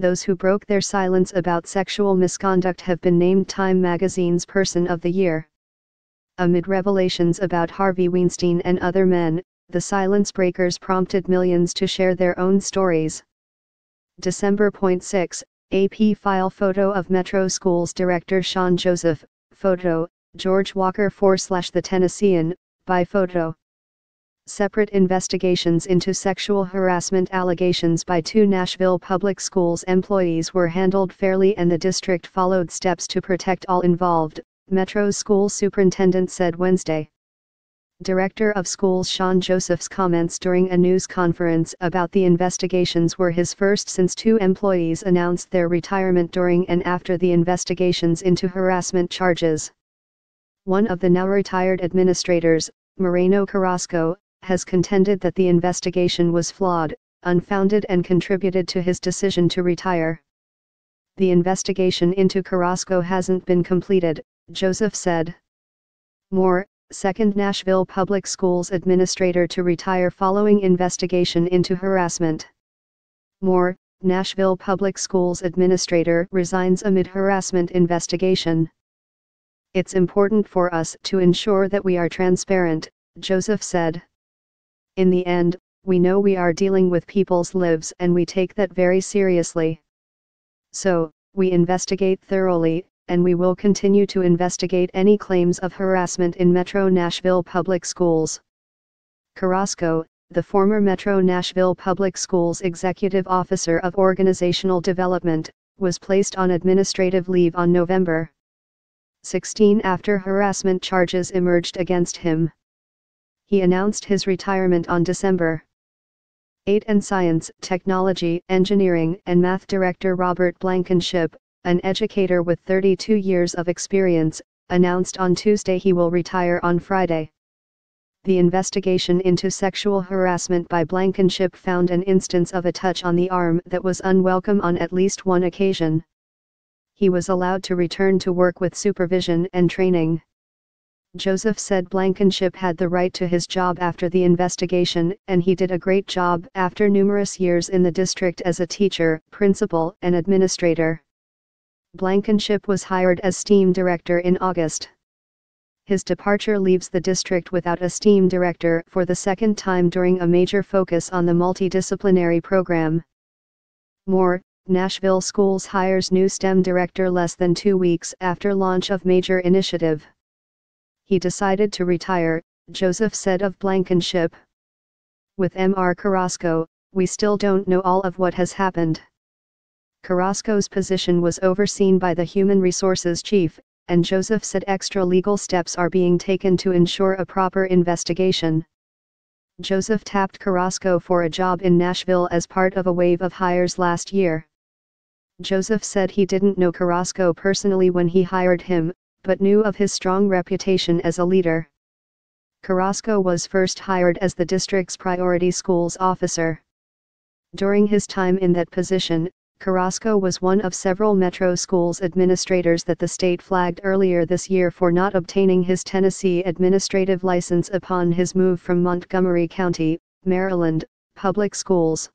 those who broke their silence about sexual misconduct have been named Time magazine's Person of the Year. Amid revelations about Harvey Weinstein and other men, the silence breakers prompted millions to share their own stories. December 6, AP file photo of Metro Schools Director Sean Joseph, photo, George Walker 4/The Tennessean, by photo. Separate investigations into sexual harassment allegations by 2 Nashville public schools employees were handled fairly and the district followed steps to protect all involved, Metro's school superintendent said Wednesday. Director of Schools Sean Joseph's comments during a news conference about the investigations were his first since 2 employees announced their retirement during and after the investigations into harassment charges. One of the now retired administrators, Moreno Carrasco, has contended that the investigation was flawed, unfounded and contributed to his decision to retire. The investigation into Carrasco hasn't been completed, Joseph said. Moore, second Nashville Public Schools administrator to retire following investigation into harassment. Moore, Nashville Public Schools administrator, resigns amid harassment investigation. It's important for us to ensure that we are transparent, Joseph said. In the end, we know we are dealing with people's lives and we take that very seriously. So, we investigate thoroughly, and we will continue to investigate any claims of harassment in Metro Nashville Public Schools. Carrasco, the former Metro Nashville Public Schools Executive Officer of Organizational Development, was placed on administrative leave on November 16 after harassment charges emerged against him. He announced his retirement on December 8 and Science, Technology, Engineering and Math Director Robert Blankenship, an educator with 32 years of experience, announced on Tuesday he will retire on Friday. The investigation into sexual harassment by Blankenship found an instance of a touch on the arm that was unwelcome on at least one occasion. He was allowed to return to work with supervision and training. Joseph said Blankenship had the right to his job after the investigation, and he did a great job after numerous years in the district as a teacher, principal, and administrator. Blankenship was hired as STEAM director in August. His departure leaves the district without a STEAM director for the second time during a major focus on the multidisciplinary program. Moore, Nashville Schools hires new STEM director less than 2 weeks after launch of major initiative. He decided to retire, Joseph said of Blankenship. With Mr. Carrasco, we still don't know all of what has happened. Carrasco's position was overseen by the Human Resources Chief, and Joseph said extra legal steps are being taken to ensure a proper investigation. Joseph tapped Carrasco for a job in Nashville as part of a wave of hires last year. Joseph said he didn't know Carrasco personally when he hired him, but knew of his strong reputation as a leader. Carrasco was first hired as the district's priority schools officer. During his time in that position, Carrasco was one of several Metro Schools administrators that the state flagged earlier this year for not obtaining his Tennessee administrative license upon his move from Montgomery County, Maryland, public schools.